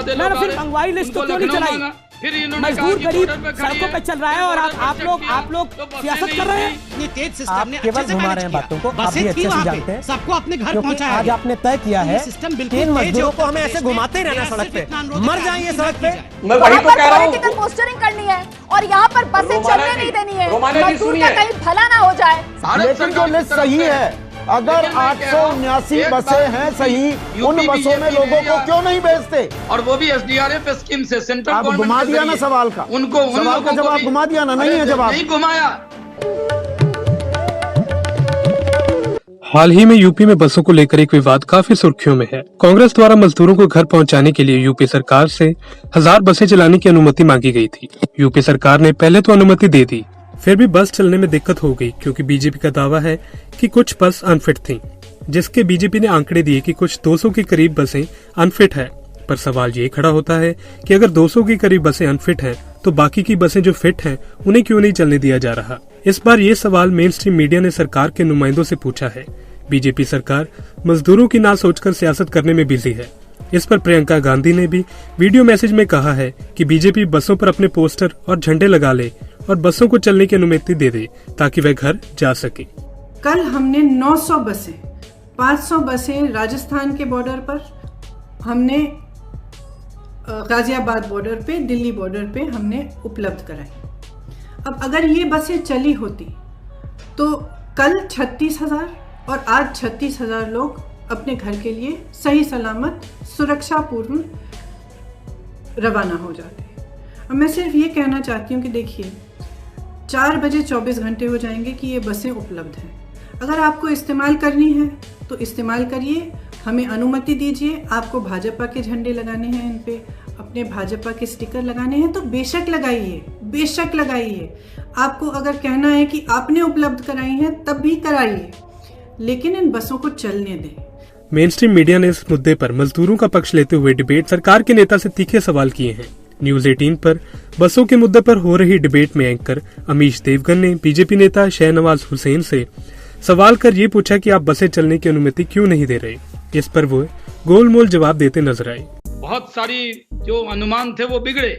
ज्यादा लोग फिर मंगवाई लिस्ट तो क्यों नहीं चलाई? फिर इन्होंने मजदूर गरीब सड़कों पे चल रहा है और आप लोग सियासत कर रहे हैं। इतनी तेज सिस्टम ने केवल घुमा रहे हैं बातों को, आप भी अच्छे से जानते हैं, सबको अपने घर पहुंचाया। आज आपने तय किया है सिस्टम इन मजदूरों को हमें ऐसे घुमाते ही रहना सड़क पे, मर जाएंगे सड़क पे। मैं वही तो कह रहा हूँ, पॉलिटिकल पोस्टरिंग करनी है और यहाँ पर बसें चलने नहीं देनी है, मजदूर का कहीं भला ना हो जाए। लेकिन जो लिस्ट सही है, अगर 879 बसें हैं सही, उन बसों में लोगों को क्यों नहीं भेजते? और वो भी SDRF स्कीम से, सेंट्रल आप घुमा दिया ना सवाल का, सवाल का जवाब घुमा दिया ना, नहीं है जवाब, नहीं घुमाया। हाल ही में यूपी में बसों को लेकर एक विवाद काफी सुर्खियों में है। कांग्रेस द्वारा मजदूरों को घर पहुंचाने के लिए यूपी सरकार से 1000 बसें चलाने की अनुमति मांगी गई थी। यूपी सरकार ने पहले तो अनुमति दे दी, फिर भी बस चलने में दिक्कत हो गई क्योंकि बीजेपी का दावा है कि कुछ बस अनफिट थीं, जिसके बीजेपी ने आंकड़े दिए कि कुछ 200 के करीब बसें अनफिट है। पर सवाल ये खड़ा होता है कि अगर 200 के करीब बसें अनफिट हैं, तो बाकी की बसें जो फिट हैं उन्हें क्यों नहीं चलने दिया जा रहा? इस बार ये सवाल मेन स्ट्रीम मीडिया ने सरकार के नुमाइंदों से पूछा है। बीजेपी सरकार मजदूरों की ना सोचकर सियासत करने में बिजी है। इस पर प्रियंका गांधी ने भी वीडियो मैसेज में कहा है कि बीजेपी बसों पर अपने पोस्टर और झंडे लगा ले और बसों को चलने की अनुमति दे दे ताकि वह घर जा सके। कल हमने 900 बसें, 500 बसें राजस्थान के बॉर्डर पर, हमने गाजियाबाद बॉर्डर पे, दिल्ली बॉर्डर पे हमने उपलब्ध कराई। अब अगर ये बसें चली होती तो कल 36,000 और आज 36,000 लोग अपने घर के लिए सही सलामत सुरक्षापूर्ण रवाना हो जाते। अब मैं सिर्फ ये कहना चाहती हूँ कि देखिए 4 बजे 24 घंटे हो जाएंगे कि ये बसें उपलब्ध हैं। अगर आपको इस्तेमाल करनी है तो इस्तेमाल करिए, हमें अनुमति दीजिए। आपको भाजपा के झंडे लगाने हैं, इन पे अपने भाजपा के स्टिकर लगाने हैं तो बेशक लगाइए, बेशक लगाइए। आपको अगर कहना है कि आपने उपलब्ध कराई है तब भी कराइए, लेकिन इन बसों को चलने दें। मेन स्ट्रीम मीडिया ने इस मुद्दे पर मजदूरों का पक्ष लेते हुए डिबेट सरकार के नेता से तीखे सवाल किए हैं। न्यूज 18 पर बसों के मुद्दे पर हो रही डिबेट में एंकर अमीश देवगन ने बीजेपी नेता शाहनवाज हुसैन से सवाल कर ये पूछा कि आप बसें चलने की अनुमति क्यों नहीं दे रहे। इस पर वो गोलमोल जवाब देते नजर आए। बहुत सारी जो अनुमान थे वो बिगड़े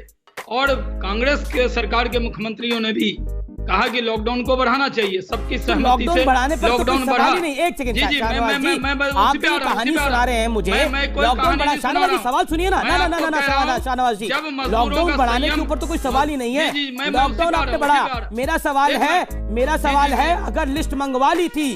और कांग्रेस के सरकार के मुख्यमंत्रियों ने भी कहा कि लॉकडाउन को बढ़ाना चाहिए, सबकी सहमति से लॉकडाउन बढ़ा। एक सेकंड, जी आप कहानी सुना रहे हैं मुझे, लॉकडाउन बढ़ा। शाहनवाज जी सवाल सुनिए ना। ना शाहनवाज जी, लॉकडाउन बढ़ाने के ऊपर तो कोई सवाल ही नहीं है। लॉकडाउन आपने बढ़ाया, मेरा सवाल है अगर लिस्ट मंगवा ली थी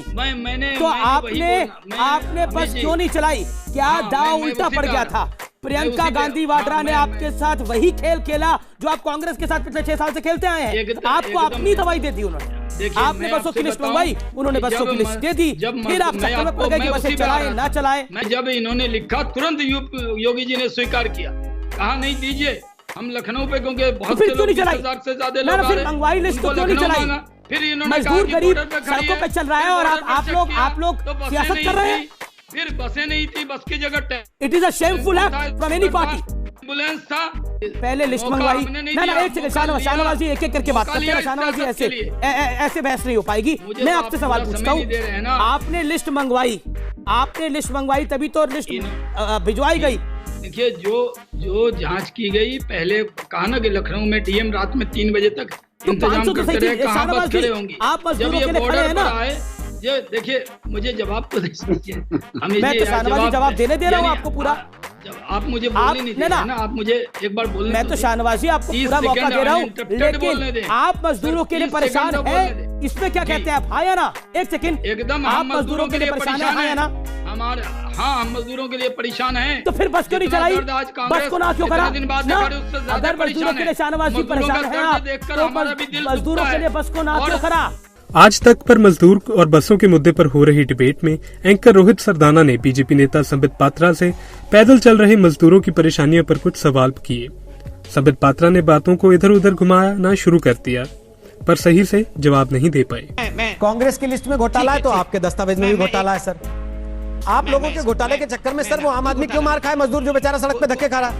तो आपने बस क्यों नहीं चलाई? क्या दांव उल्टा पड़ गया था? प्रियंका गांधी वाड्रा ने आपके साथ वही खेल खेला जो आप कांग्रेस के साथ पिछले 6 साल से खेलते आए हैं। आपको अपनी दवाई दे दी उन्होंने, आपने बसों की लिस्ट मंगवाई, उन्होंने बसों की लिस्ट दे दी, फिर आप चक्कर में पड़ गए कि बसें चलाएं ना चलाएं। जब इन्होंने लिखा तुरंत योगी जी ने स्वीकार किया, कहा नहीं दीजिए हम लखनऊ पे, क्योंकि बहुत से लोग 10,000 से ज्यादा लोग आ रहे हैं, मंगवाई लिस्ट तो क्यों नहीं चलाई? फिर इन्होंने मजदूर गरीब सड़कों पे चल रहा है और आप लोग सियासत कर रहे हैं। फिर बसें नहीं थी, बस की जगह it is a shameful act from any party. Ambulance था, पहले लिस्ट मंगवाई। ना एक सेकंड शाहनवाज जी, एक एक करके बात करते हैं। शाहनवाज जी ऐसे बहस नहीं हो पाएगी। मैं आपसे सवाल पूछता हूँ, आपने लिस्ट मंगवाई तभी तो लिस्ट भिजवाई गई। देखिए जो जांच की गई, पहले कहा ना कि लखनऊ में डीएम रात में 3 बजे तक इंतजाम करते रहे, कहाँ बस खड़े होंगी। जब ये बॉर्डर पर आए, ये देखिए मुझे जवाब तो दे दीजिए। मैं तो शाहनवाज जवाब देने दे रहा हूँ आपको पूरा। आप मुझे बोलने नहीं दे रहे ना, आप मुझे एक बार बोलने। मैं तो शाहनवाज जी आपको पूरा मौका दे रहा हूँ, लेकिन आप मजदूरों के लिए परेशान हैं, इसमें क्या कहते हैं आप? हाँ या ना? एक सेकंड, एकदम आप मजदूरों के लिए परेशान हैं, हाँ या ना? हम मजदूरों के लिए परेशान हैं। तो फिर बस क्यों नहीं चलाई? बस को ना क्यों करा? अगर मजदूरों के लिए शाहनवाज जी परेशान हैं आप, तो मजदूरों के लिए बस को ना क्यों करा? आज तक पर मजदूर और बसों के मुद्दे पर हो रही डिबेट में एंकर रोहित सरदाना ने बीजेपी नेता संबित पात्रा से पैदल चल रहे मजदूरों की परेशानियों पर कुछ सवाल किए। संबित पात्रा ने बातों को इधर उधर घुमाना शुरू कर दिया, पर सही से जवाब नहीं दे पाए। कांग्रेस की लिस्ट में घोटाला है तो आपके दस्तावेज में भी घोटाला है सर। आप लोगों के घोटाले के चक्कर में सर वो आम आदमी क्यों मार खाए? मजदूर जो बेचारा सड़क पे धक्के खा रहा है।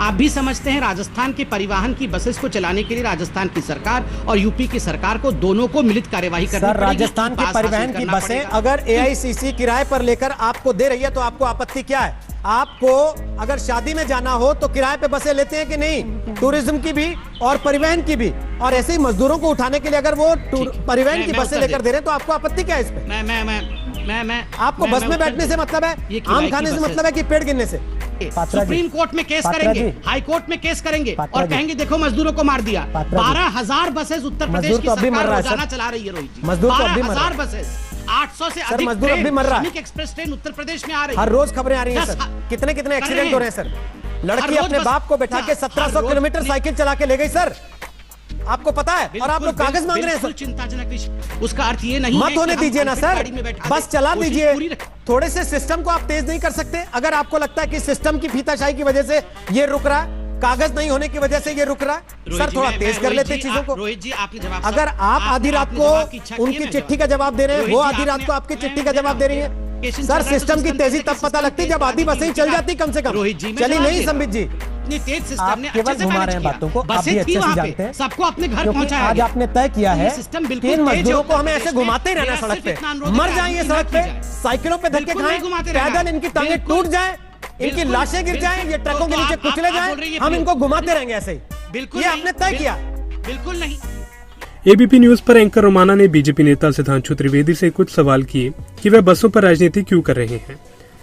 आप भी समझते हैं राजस्थान के परिवहन की बसेस को चलाने के लिए राजस्थान की सरकार और यूपी की सरकार को दोनों को मिलित कार्यवाही करनी पड़ेगी। राजस्थान के परिवहन की बसें अगर एआईसीसी किराए पर लेकर आपको दे रही है तो आपको आपत्ति क्या है? आपको अगर शादी में जाना हो तो किराए पे बसें लेते हैं कि नहीं? टूरिज्म की भी और परिवहन की भी। और ऐसे ही मजदूरों को उठाने के लिए अगर वो परिवहन की बसें लेकर दे रहे हैं तो आपको आपत्ति क्या है इस पे? आपको बस में बैठने से मतलब है, आम खाने से मतलब है कि पेड़ गिनने से? सुप्रीम कोर्ट में केस करेंगे, हाई कोर्ट में केस करेंगे और कहेंगे देखो मजदूरों को मार दिया। 12,000 बसेस उत्तर प्रदेश की सरकार रोजाना चला रही है रोहित जी। 12,000 बसेस, 800 से अधिक मजदूर अब भी मर रहा है। एक्सप्रेस ट्रेन उत्तर प्रदेश में आ रही है। हर रोज खबरें आ रही हैं सर, कितने एक्सीडेंट हो रहे हैं सर। लड़की अपने बाप को बैठा के 1700 किलोमीटर साइकिल चला के ले गई सर, आपको पता है? और आप लोग कागज मांग रहे हैं सर। चिंताजनक विषय, उसका अर्थ ये नहीं मत होने दीजिए ना सर, बस चला दीजिए। थोड़े से सिस्टम को आप तेज नहीं कर सकते? अगर आपको लगता है कि सिस्टम की फीताशाही की वजह से ये रुक रहा है, कागज नहीं होने की वजह से ये रुक रहा है, सर थोड़ा तेज कर लेते चीजों को। रोहित जी आपने जवाब, अगर आप आधी रात को उनकी चिट्ठी का जवाब दे रहे हैं, वो आधी रात को आपकी चिट्ठी का जवाब दे रही है, सर सिस्टम की तेजी तब पता लगती जब आधी बसें चल जाती कम से कम। चली नहीं संबित जी, तेज सिस्टम ने केवल घुमा रहे हैं बातों को, आप भी अच्छे से जानते हैं। सबको अपने घर पहुंचाया। आज आपने तय किया है कि इन मजदूरों को हमें ऐसे घुमाते ही रहना सड़क पे, मर जाएंगे सड़क पे, साइकिलों पे धक्के खाएं, पैदल इनकी टांगें टूट जाएं, इनकी लाशें गिर जाएं, ये ट्रकों के नीचे कुचले जाएं, हम इनको घुमाते रहेंगे ऐसे ही। बिल्कुल, ये आपने तय किया। बिल्कुल नहीं। एबीपी न्यूज पर एंकर रोमाना ने बीजेपी नेता सुधांशु त्रिवेदी से कुछ सवाल किए कि वे बसों पर राजनीति क्यों कर रहे हैं।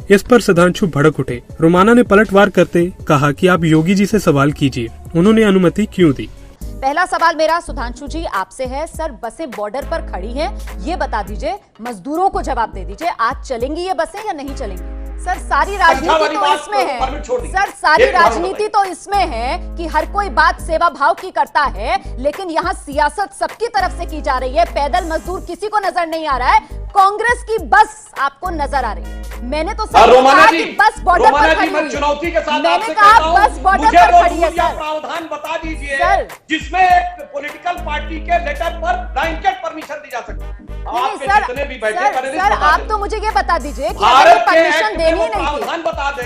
इस पर सुधांशु भड़क उठे। रोमाना ने पलटवार करते कहा कि आप योगी जी से सवाल कीजिए, उन्होंने अनुमति क्यों दी। पहला सवाल मेरा सुधांशु जी आपसे है, सर बसें बॉर्डर पर खड़ी हैं, ये बता दीजिए, मजदूरों को जवाब दे दीजिए, आज चलेंगी ये बसें या नहीं चलेंगी? सर सारी राजनीति तो इसमें है, सर सारी राजनीति तो इसमें है कि हर कोई बात सेवा भाव की करता है, लेकिन यहाँ सियासत सबकी तरफ से की जा रही है। पैदल मजदूर किसी को नजर नहीं आ रहा है, कांग्रेस की बस आपको नजर आ रही है। मैंने तो सर कहा कि बस बॉर्डर पर खड़ी है, चुनौती के साथ मैंने कहा बस बॉर्डर पर खड़ी है सर। प्रावधान बता दीजिए सर, जिसमें एक पॉलिटिकल पार्टी के लेटर पर ब्लैंकेट परमिशन दी जा सकती है। सर आप तो मुझे ये बता दीजिए कि अगर ये परमिशन देनी नहीं थी, बता दे,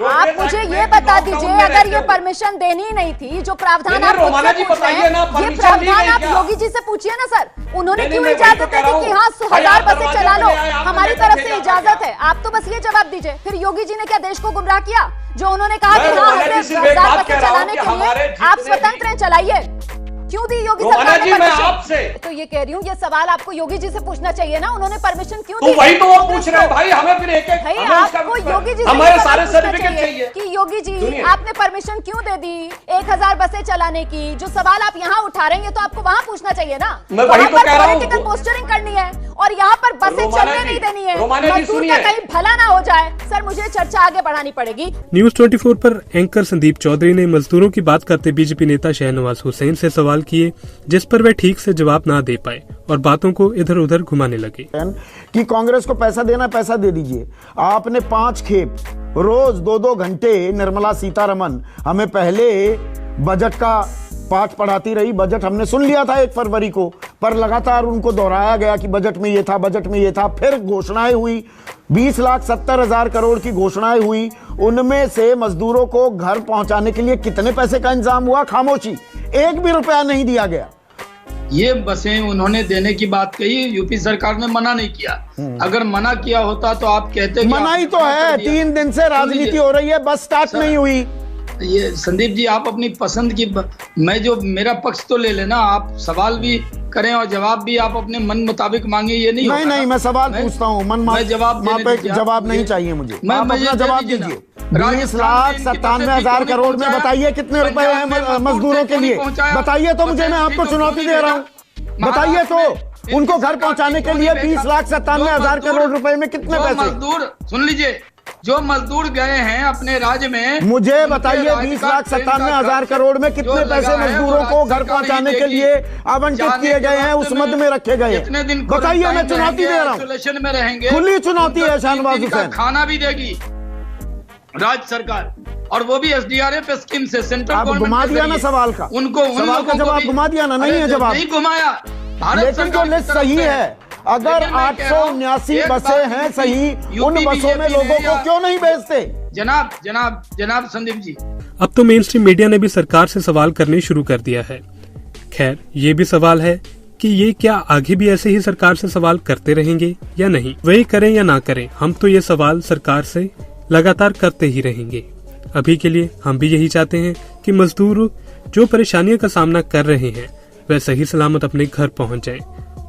आप मुझे ये बता दीजिए अगर ये परमिशन देनी नहीं थी, जो प्रावधान आप मुझसे पूछ रहे हैं, ये प्रावधान आप योगी जी से पूछिए ना सर, उन्होंने क्यों इजाजत दे दी कि हाँ 1000 बसें चला लो, हमारी तरफ से इजाजत है। आप तो बस ये जवाब दीजिए, फिर योगी जी ने क्या देश को गुमराह किया जो उन्होंने कहा कि हाँ 1000 बसें चलाने के लिए आप स्वतंत्र हैं, चलाइए, क्यों दी योगी सरकार ने परमिशन? तो ये कह रही हूँ, ये सवाल आपको योगी जी से पूछना चाहिए ना, उन्होंने परमिशन क्यों दी? वही तो वो पूछ रहे हैं भाई, हमें फिर एक-एक भाई आपको योगी जी हमारे सारे सर्टिफिकेट चाहिए कि योगी जी आपने परमिशन क्यों दे दी 1000 बसें चलाने की? जो सवाल आप यहाँ उठा रहे हैं तो आपको वहाँ पूछना चाहिए ना, वहाँ पर पॉलिटिकल पोस्टरिंग करनी है और यहाँ पर बसें चलने नहीं देनी है, मजदूर का कहीं भला ना हो जाए। सर मुझे चर्चा आगे बढ़ानी पड़ेगी। न्यूज 24 पर एंकर संदीप चौधरी ने मजदूरों की बात करते बीजेपी नेता शहनवाज हुसैन से सवाल किए, जिस पर वे ठीक से जवाब ना दे पाए और बातों को इधर उधर घुमाने लगे। कि कांग्रेस को पैसा देना, पैसा दे दीजिए। आपने 5 खेप रोज 2-2 घंटे निर्मला सीतारमण हमें पहले बजट का पाठ पढ़ाती रही। बजट हमने सुन लिया था 1 फरवरी को, पर लगातार उनको दोहराया गया कि बजट में ये था, बजट में ये था। फिर घोषणाएं हुई, 20,70,000 करोड़ की घोषणाएं हुई, उनमें से मजदूरों को घर पहुंचाने के लिए कितने पैसे का इंतजाम हुआ? खामोशी, 1 भी रुपया नहीं दिया गया। ये बसें उन्होंने देने की बात कही, यूपी सरकार ने मना नहीं किया। अगर मना किया होता तो आप कहते मना ही तो है, 3 दिन से राजनीति हो रही है, बस स्टार्ट नहीं हुई। ये संदीप जी आप अपनी पसंद की मैं जो मेरा पक्ष तो ले लेना, आप सवाल भी करें और जवाब भी आप अपने मन मुताबिक मांगे, ये नहीं नहीं मैं सवाल पूछता हूँ, जवाब नहीं चाहिए मुझे, आप अपना जवाब दीजिए। 20,97,000 करोड़ में बताइए कितने रुपए हैं मजदूरों के लिए? बताइए तो मुझे, मैं आपको चुनौती दे रहा हूँ, बताइए तो। उनको घर पहुंचाने के लिए 20,97,000 करोड़ रुपए में कितने पैसे? मजदूर सुन लीजिए, जो मजदूर गए हैं अपने राज्य में, मुझे बताइए 20,97,000 करोड़ में कितने पैसे मजदूरों को घर पहुंचाने के लिए आवंटित किए गए हैं, उस मद में रखे गए हैं? बताइए, मैं चुनौती दे रहा हूँ, आइसोलेशन में रहेंगे, खुली चुनौती है शहनवाज हुसैन। खाना भी देगी राज्य सरकार, और वो भी SDRF स्कीम से, सेंट्रल गवर्नमेंट। घुमा दिया ना सवाल का, सवाल का जवाब घुमा दिया ना? नहीं है जवाब, नहीं घुमाया। लेकिन जो लिस्ट सही है, अगर 879 बसें हैं सही, उन बसों में लोगों को क्यों नहीं भेजते? जनाब संदीप जी, अब तो मेन स्ट्रीम मीडिया ने भी सरकार से सवाल करने शुरू कर दिया है। खैर, ये भी सवाल है कि ये क्या आगे भी ऐसे ही सरकार से सवाल करते रहेंगे या नहीं। वही करें या ना करें, हम तो ये सवाल सरकार से लगातार करते ही रहेंगे। अभी के लिए हम भी यही चाहते हैं कि मजदूर जो परेशानियों का सामना कर रहे हैं वह सही सलामत अपने घर पहुंच जाए,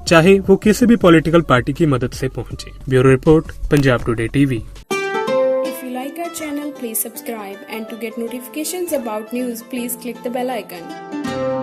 चाहे वो किसी भी पॉलिटिकल पार्टी की मदद से पहुंचे। Bureau report, Punjab today TV. If you like our channel, please subscribe, and to get notifications about news, please click the bell icon.